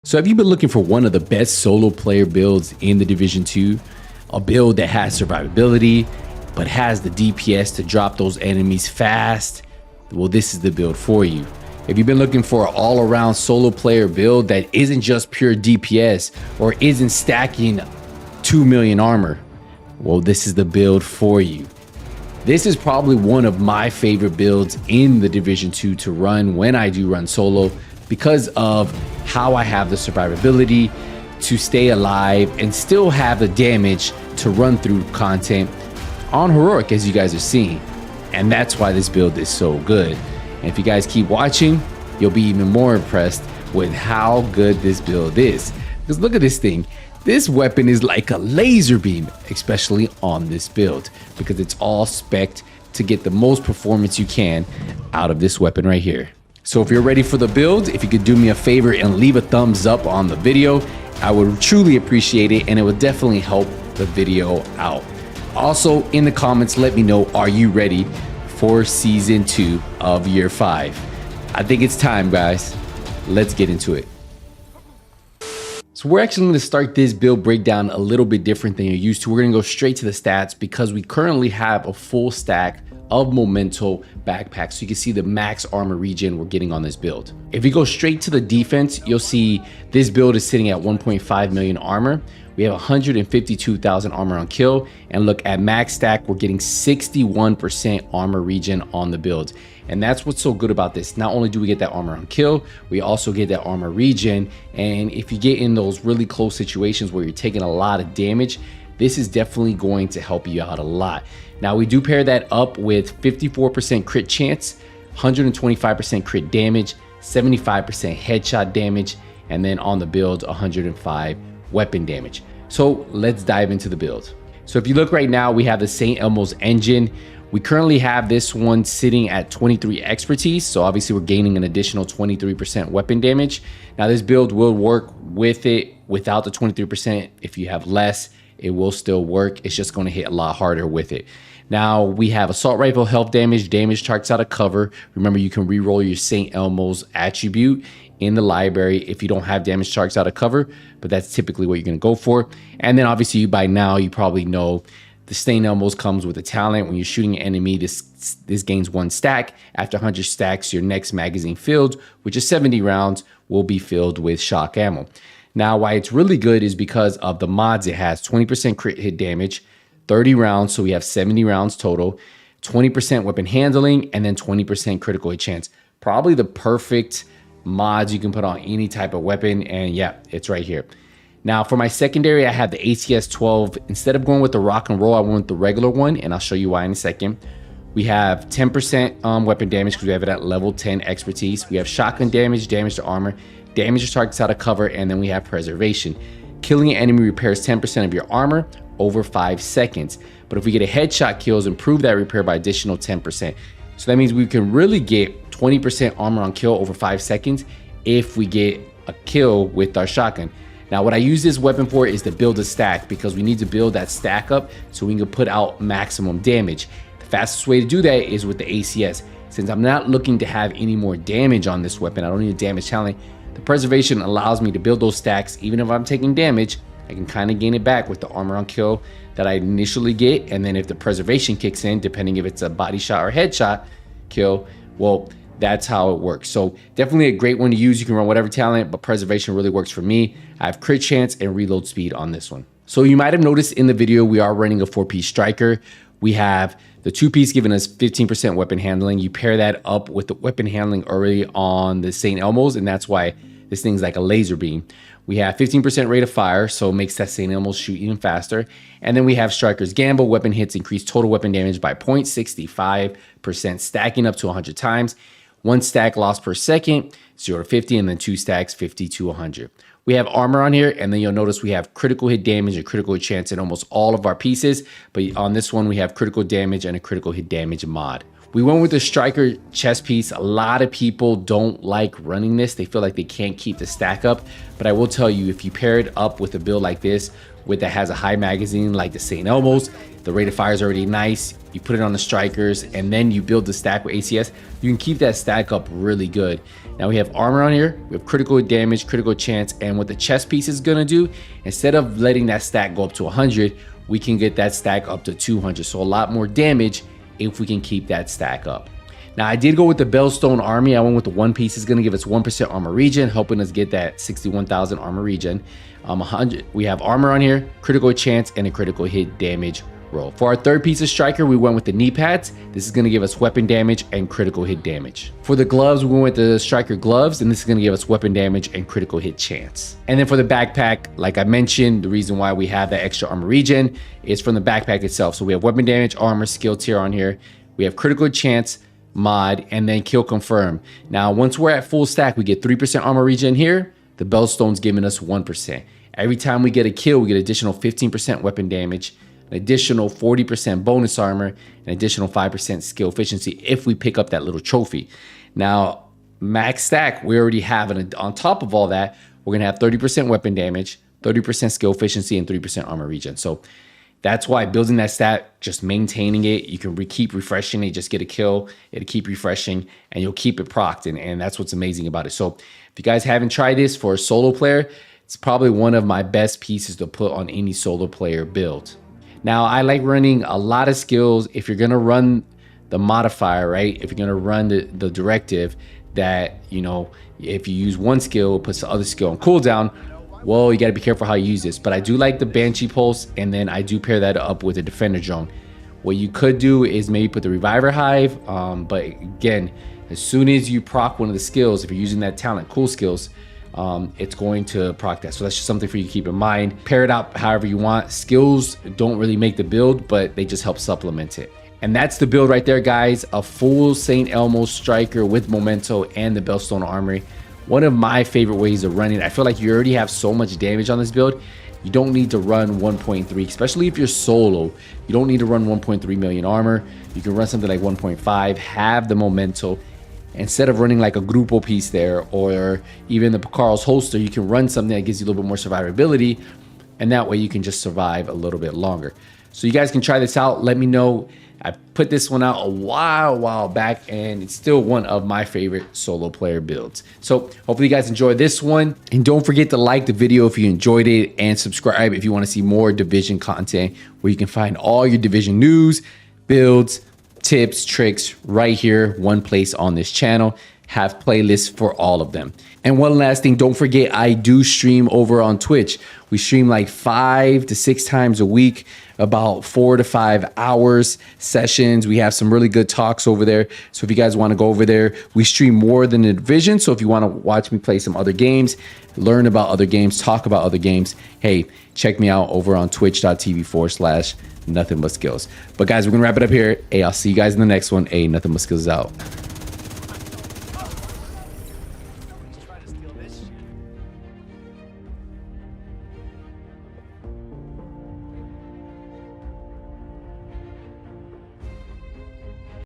So have you been looking for one of the best solo player builds in the Division 2? A build that has survivability, but has the DPS to drop those enemies fast? Well, this is the build for you. If you've been looking for an all-around solo player build that isn't just pure DPS or isn't stacking 2 million armor, well, this is the build for you. This is probably one of my favorite builds in the Division 2 to run when I do run solo, because of how I have the survivability to stay alive and still have the damage to run through content on heroic, as you guys are seeing. And that's why this build is so good. And if you guys keep watching, you'll be even more impressed with how good this build is. Because look at this thing. This weapon is like a laser beam, especially on this build, because it's all spec'd to get the most performance you can out of this weapon right here. So if you're ready for the build, if you could do me a favor and leave a thumbs up on the video, I would truly appreciate it, and it would definitely help the video out. Also, in the comments, let me know, are you ready for season 2 of year 5? I think it's time, guys. Let's get into it. So we're actually going to start this build breakdown a little bit different than you're used to. We're going to go straight to the stats because we currently have a full stack of memento backpacks, so you can see the max armor regen we're getting on this build. If you go straight to the defense, you'll see this build is sitting at 1.5 million armor. We have 152,000 armor on kill, and look at max stack, we're getting 61% armor regen on the build. And that's what's so good about this. Not only do we get that armor on kill, we also get that armor regen. And if you get in those really close situations where you're taking a lot of damage, this is definitely going to help you out a lot. Now, we do pair that up with 54% crit chance, 125% crit damage, 75% headshot damage, and then on the build, 105 weapon damage. So let's dive into the build. So if you look right now, we have the St. Elmo's engine. We currently have this one sitting at 23 expertise. So obviously we're gaining an additional 23% weapon damage. Now this build will work with it without the 23%. If you have less, it will still work. It's just going to hit a lot harder with it. Now we have assault rifle health damage, damage targets out of cover. Remember, you can reroll your St. Elmo's attribute in the library if you don't have damage targets out of cover, but that's typically what you're going to go for. And then obviously by now you probably know the St. Elmo's comes with a talent. When you're shooting an enemy, this gains 1 stack. After 100 stacks, your next magazine filled, which is 70 rounds, will be filled with shock ammo. Now, why it's really good is because of the mods it has. 20% crit hit damage, 30 rounds, so we have 70 rounds total, 20% weapon handling, and then 20% critical hit chance. Probably the perfect mods you can put on any type of weapon, and yeah, it's right here. Now, for my secondary, I have the ACS-12. Instead of going with the rock and roll, I went with the regular one, and I'll show you why in a second. We have 10% weapon damage because we have it at level 10 expertise. We have shotgun damage, damage to armor, damage to targets out of cover, and then we have preservation. Killing an enemy repairs 10% of your armor over 5 seconds. But if we get a headshot kills, improve that repair by additional 10%. So that means we can really get 20% armor on kill over 5 seconds if we get a kill with our shotgun. Now, what I use this weapon for is to build a stack, because we need to build that stack up so we can put out maximum damage. The fastest way to do that is with the ACS. Since I'm not looking to have any more damage on this weapon, I don't need a damage talent. The preservation allows me to build those stacks. Even if I'm taking damage, I can kind of gain it back with the armor on kill that I initially get. And then if the preservation kicks in, depending if it's a body shot or headshot kill, well, that's how it works. So definitely a great one to use. You can run whatever talent, but preservation really works for me. I have crit chance and reload speed on this one. So you might have noticed in the video, we are running a 4-piece striker. We have the 2-piece giving us 15% weapon handling. You pair that up with the weapon handling early on the St. Elmo's, and that's why this thing's like a laser beam. We have 15% rate of fire, so it makes that St. Elmo's shoot even faster. And then we have Striker's Gamble. Weapon hits increase total weapon damage by 0.65%, stacking up to 100 times. 1 stack lost per second, 0 to 50, and then 2 stacks, 50 to 100. We have armor on here, and then you'll notice we have critical hit damage and critical hit chance in almost all of our pieces. But on this one, we have critical damage and a critical hit damage mod. We went with the striker chest piece. A lot of people don't like running this. They feel like they can't keep the stack up. But I will tell you, if you pair it up with a build like this, that has a high magazine like the St. Elmo's, the rate of fire is already nice. You put it on the strikers and then you build the stack with ACS, you can keep that stack up really good. Now we have armor on here, we have critical damage, critical chance, and what the chest piece is gonna do, instead of letting that stack go up to 100, we can get that stack up to 200. So a lot more damage if we can keep that stack up. Now I did go with the Bellstone Army. I went with the one piece. It's gonna give us 1% armor regen, helping us get that 61,000 armor regen. 100. We have armor on here, critical chance, and a critical hit damage roll. For our third piece of striker, we went with the knee pads. This is gonna give us weapon damage and critical hit damage. For the gloves, we went with the striker gloves, and this is gonna give us weapon damage and critical hit chance. And then for the backpack, like I mentioned, the reason why we have that extra armor regen is from the backpack itself. So we have weapon damage, armor, skill tier on here. We have critical chance, mod, and then kill confirm. Now, once we're at full stack, we get 3% armor regen here. The Bellstone's giving us 1%. Every time we get a kill, we get additional 15% weapon damage, an additional 40% bonus armor, an additional 5% skill efficiency if we pick up that little trophy. Now, max stack, we already have, and on top of all that, we're gonna have 30% weapon damage, 30% skill efficiency, and 3% armor regen. So that's why building that stat, just maintaining it, you can keep refreshing it, just get a kill, it'll keep refreshing, and you'll keep it procced, and that's what's amazing about it. So if you guys haven't tried this for a solo player, it's probably one of my best pieces to put on any solo player build. Now, I like running a lot of skills. If you're gonna run the modifier, right? If you're gonna run the directive that, you know, if you use one skill, it puts the other skill on cooldown, well, you gotta be careful how you use this. But I do like the Banshee Pulse, and then I do pair that up with a Defender Drone. What you could do is maybe put the Reviver Hive, but again, as soon as you proc one of the skills, if you're using that talent, cool skills, it's going to proc that. So that's just something for you to keep in mind. Pair it out however you want. Skills don't really make the build, but they just help supplement it. And that's the build right there, guys. A full St. Elmo striker with Memento and the Bellstone Armory. One of my favorite ways of running it. I feel like you already have so much damage on this build. You don't need to run 1.3, especially if you're solo. You don't need to run 1.3 million armor. You can run something like 1.5, have the Memento. Instead of running like a Grupo piece there, or even the Picaro's holster, you can run something that gives you a little bit more survivability, and that way you can just survive a little bit longer. So you guys can try this out. Let me know. I put this one out a while back, and it's still one of my favorite solo player builds. So hopefully you guys enjoyed this one, and don't forget to like the video if you enjoyed it, and subscribe if you want to see more Division content, where you can find all your Division news, builds, tips, tricks right here, one place on this channel. Have playlists for all of them. And one last thing, don't forget, I do stream over on Twitch. We stream like 5 to 6 times a week, about 4 to 5 hours sessions. We have some really good talks over there. So if you guys want to go over there, we stream more than the Division. So if you want to watch me play some other games, learn about other games, talk about other games, hey, check me out over on twitch.tv/nothing but skills. But guys, we're gonna wrap it up here. Hey, I'll see you guys in the next one. Hey, nothing but skills out.